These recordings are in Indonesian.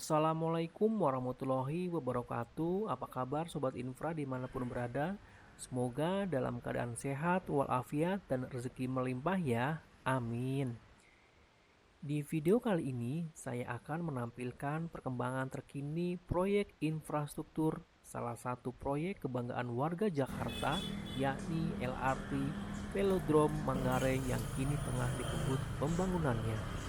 Assalamualaikum warahmatullahi wabarakatuh. Apa kabar Sobat Infra dimanapun berada? Semoga dalam keadaan sehat walafiat dan rezeki melimpah ya. Amin. Di video kali ini saya akan menampilkan perkembangan terkini proyek infrastruktur salah satu proyek kebanggaan warga Jakarta, yakni LRT Velodrome Manggarai yang kini tengah dikebut pembangunannya.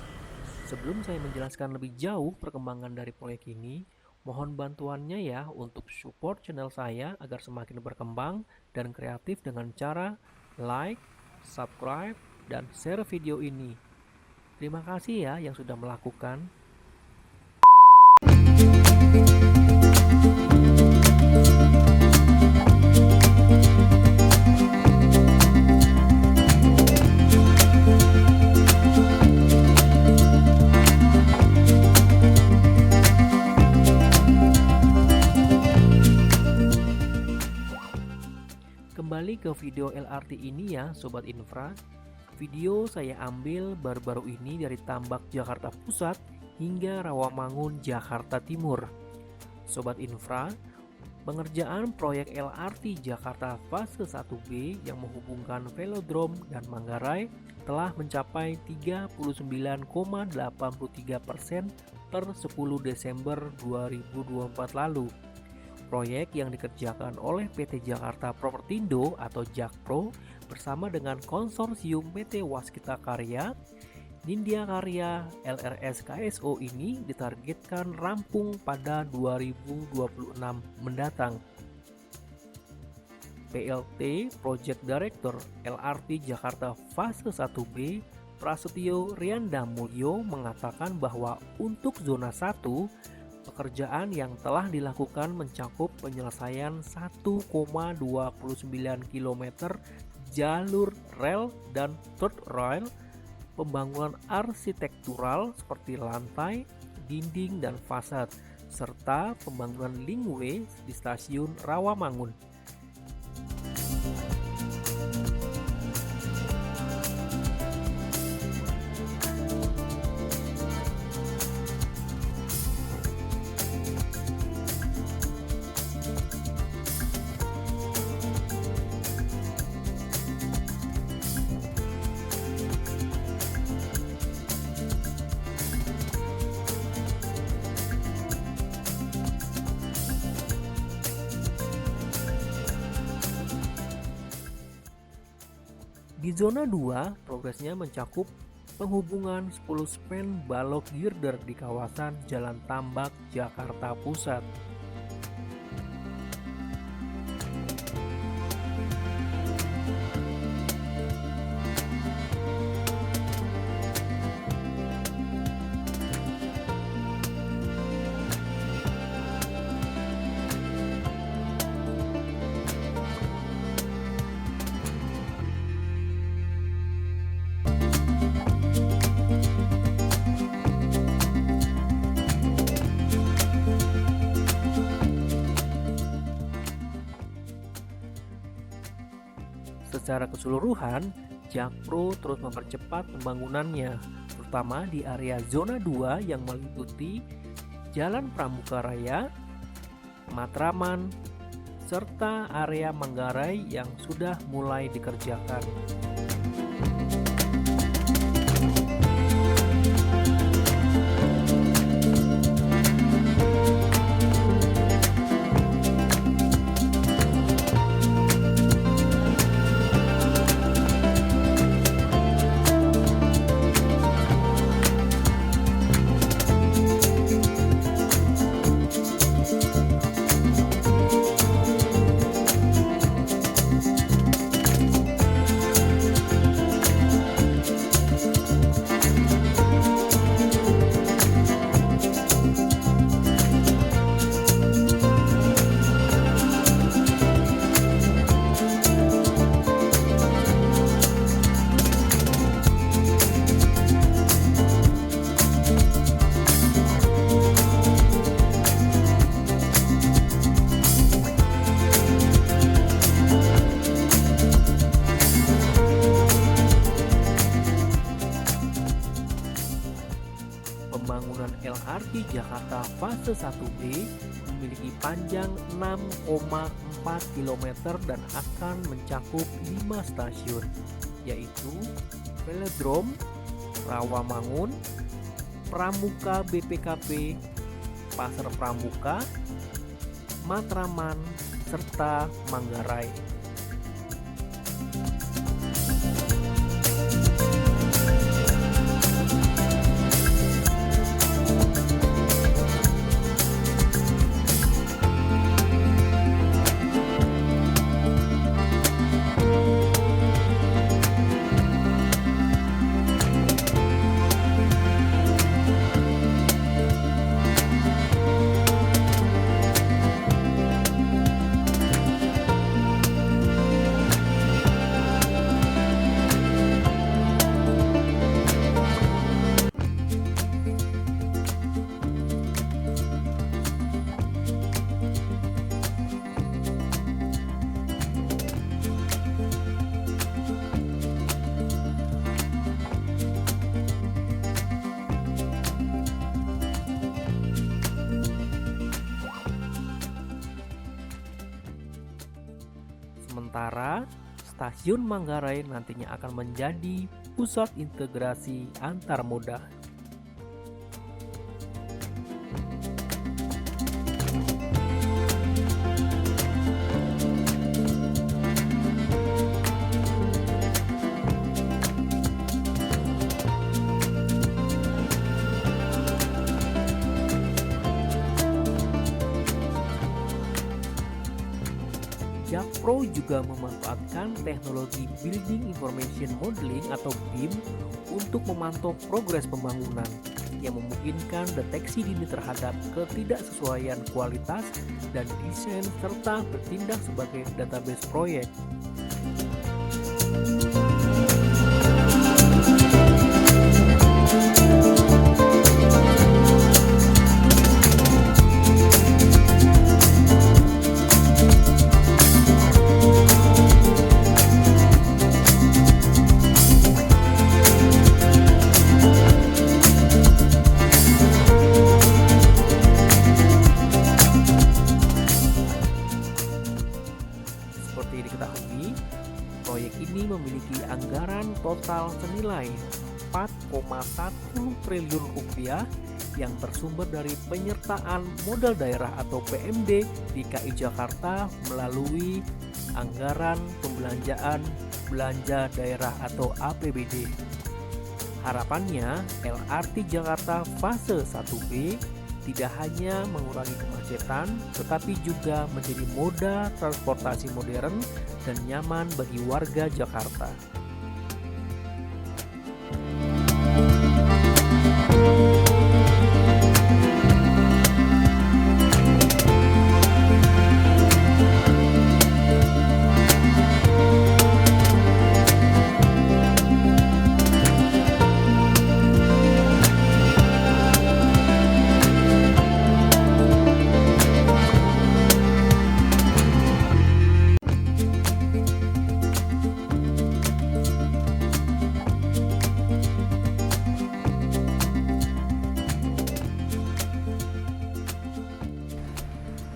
Sebelum saya menjelaskan lebih jauh perkembangan dari proyek ini, mohon bantuannya ya untuk support channel saya agar semakin berkembang dan kreatif dengan cara like, subscribe, dan share video ini. Terima kasih ya yang sudah melakukan. Kembali ke video LRT ini ya Sobat Infra. Video saya ambil baru-baru ini dari Tambak Jakarta Pusat hingga Rawamangun Jakarta Timur. Sobat Infra, pengerjaan proyek LRT Jakarta fase 1B yang menghubungkan Velodrome dan Manggarai telah mencapai 39,83% per 10 Desember 2024 lalu. Proyek yang dikerjakan oleh PT Jakarta Propertindo atau Jakpro bersama dengan konsorsium PT Waskita Karya, Nindya Karya, LRS KSO ini ditargetkan rampung pada 2026 mendatang. PLT Project Director LRT Jakarta Fase 1B Prasetyo Rianda Mulyo mengatakan bahwa untuk zona 1 pekerjaan yang telah dilakukan mencakup penyelesaian 1,29 km jalur rel dan third rail, pembangunan arsitektural seperti lantai, dinding, dan fasad, serta pembangunan linkway di stasiun Rawamangun. Di zona 2, progresnya mencakup penghubungan 10 span balok girder di kawasan Jalan Tambak, Jakarta Pusat. Secara keseluruhan, Jakpro terus mempercepat pembangunannya, terutama di area zona 2 yang meliputi Jalan Pramuka Raya, Matraman, serta area Manggarai yang sudah mulai dikerjakan. Jakarta fase 1B memiliki panjang 6,4 km dan akan mencakup 5 stasiun, yaitu Velodrome, Rawamangun, Pramuka BPKP, Pasar Pramuka, Matraman, serta Manggarai. Sementara stasiun Manggarai nantinya akan menjadi pusat integrasi antar moda. Jakpro juga memanfaatkan teknologi Building Information Modeling atau BIM untuk memantau progres pembangunan yang memungkinkan deteksi dini terhadap ketidaksesuaian kualitas dan desain serta bertindak sebagai database proyek. Seperti diketahui, proyek ini memiliki anggaran total senilai 4,1 triliun rupiah yang bersumber dari penyertaan modal daerah atau PMD DKI Jakarta melalui anggaran pembelanjaan belanja daerah atau APBD. Harapannya, LRT Jakarta fase 1B tidak hanya mengurangi kemacetan, tetapi juga menjadi moda transportasi modern dan nyaman bagi warga Jakarta.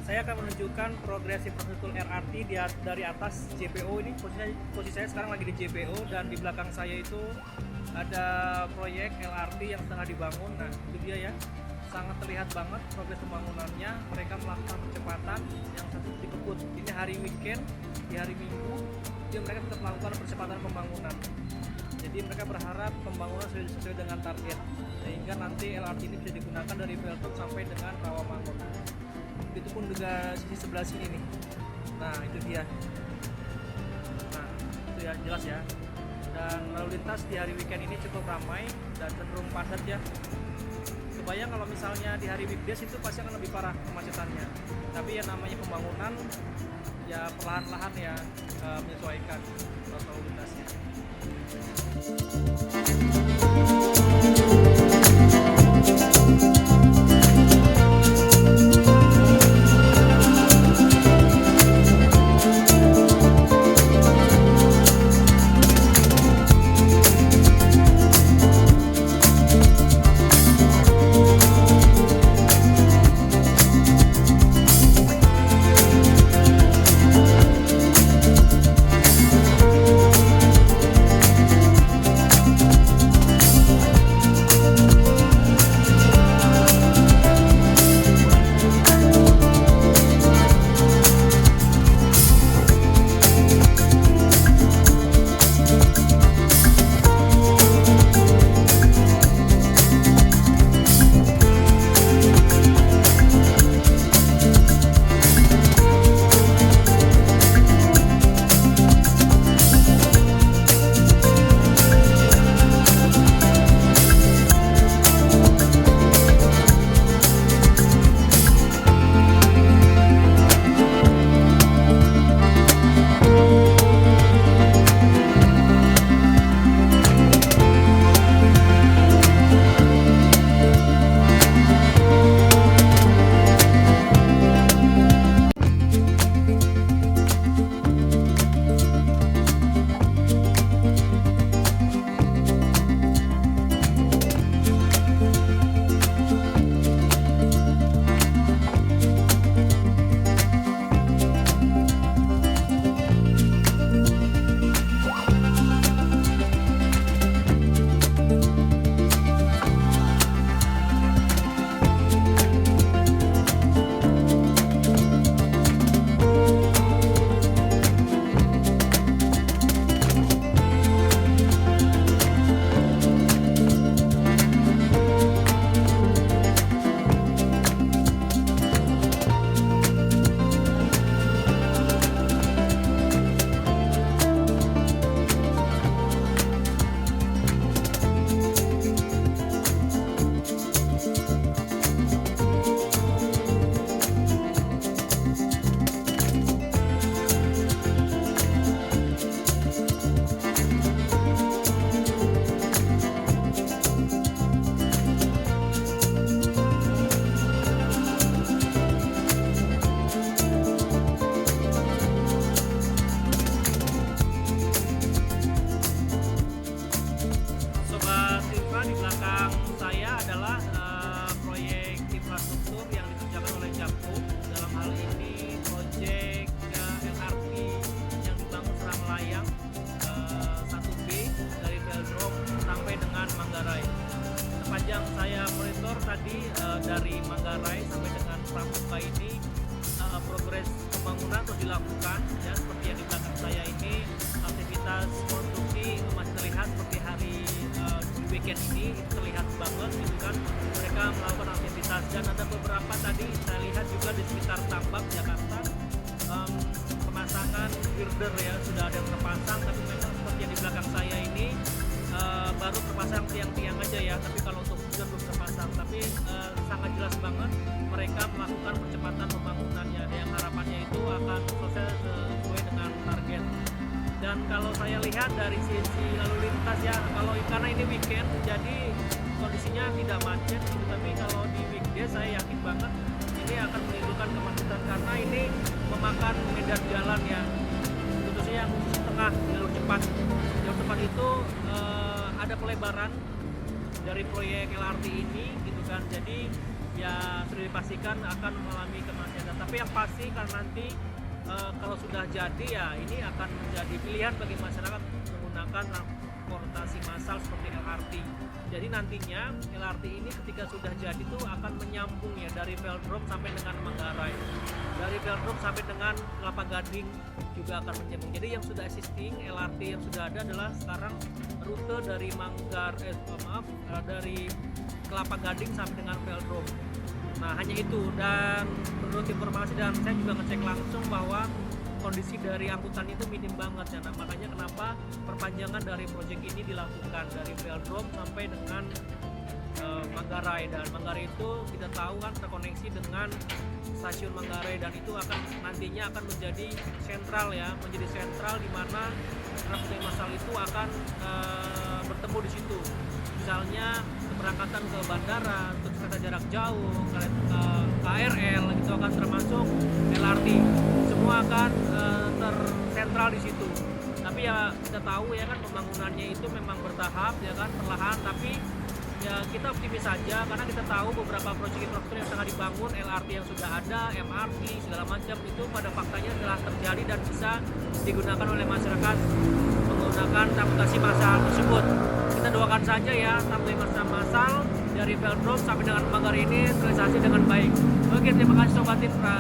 Saya akan menunjukkan progres infrastruktur LRT dari atas JPO ini. Posisi saya sekarang lagi di JPO dan di belakang saya itu ada proyek LRT yang tengah dibangun. Nah, itu dia ya, sangat terlihat banget progres pembangunannya. Mereka melakukan percepatan yang satu dikebut. Ini hari weekend, di hari Minggu, jadi mereka tetap melakukan percepatan pembangunan. Jadi mereka berharap pembangunan sesuai dengan target, sehingga nanti LRT ini bisa digunakan dari Velodrome sampai dengan Rawamangun. Itu pun juga sisi sebelah sini nih. Nah, itu dia. Nah, itu ya, jelas ya. Dan lalu lintas di hari weekend ini cukup ramai dan cenderung padat ya. Kebayang kalau misalnya di hari weekdays itu pasti akan lebih parah kemacetannya. Tapi yang namanya pembangunan ya perlahan-lahan ya menyesuaikan lalu lintasnya. order ya, sudah ada yang terpasang, tapi memang seperti yang di belakang saya ini baru terpasang tiang-tiang aja ya, tapi kalau untuk sudah belum terpasang. Tapi sangat jelas banget mereka melakukan percepatan pembangunannya, yang harapannya itu akan selesai sesuai dengan target. Dan kalau saya lihat dari sisi lalu lintas ya, kalau karena ini weekend jadi kondisinya tidak macet gitu, tapi kalau di weekday saya yakin banget ini akan menimbulkan kemacetan karena ini memakan medan jalan ya, khususnya yang tengah jalur cepat. Jalur cepat itu ada pelebaran dari proyek LRT ini gitu kan, jadi ya sudah dipastikan akan mengalami kemacetan. Tapi yang pasti kan nanti kalau sudah jadi ya ini akan menjadi pilihan bagi masyarakat menggunakan transportasi massal seperti LRT. Jadi nantinya LRT ini ketika sudah jadi itu akan menyambung ya dari Velodrome sampai dengan Manggarai, dari Velodrome sampai dengan Kelapa Gading juga akan menyambung. Jadi yang sudah existing LRT yang sudah ada adalah sekarang rute dari dari Kelapa Gading sampai dengan Velodrome. Nah hanya itu, dan menurut informasi dan saya juga ngecek langsung bahwa kondisi dari angkutan itu minim banget ya. Nah, makanya kenapa perpanjangan dari proyek ini dilakukan dari Velodrome sampai dengan Manggarai. Dan Manggarai itu kita tahu kan terkoneksi dengan stasiun Manggarai, dan itu akan nantinya akan menjadi sentral ya, menjadi sentral di mana transportasi massal itu akan bertemu di situ. Misalnya keberangkatan ke bandara, untuk kereta jarak jauh, KRL itu akan termasuk LRT, semua akan tersentral di situ. Tapi ya kita tahu ya kan pembangunannya itu memang bertahap ya kan, perlahan, tapi ya kita optimis saja karena kita tahu beberapa proyek infrastruktur yang tengah dibangun, LRT yang sudah ada, MRT segala macam itu pada faktanya telah terjadi dan bisa digunakan oleh masyarakat menggunakan transportasi massal tersebut. Kita doakan saja ya transportasi massal dari Velodrome sampai dengan Manggarai ini terrealisasi dengan baik. Oke, terima kasih Sobat Infra.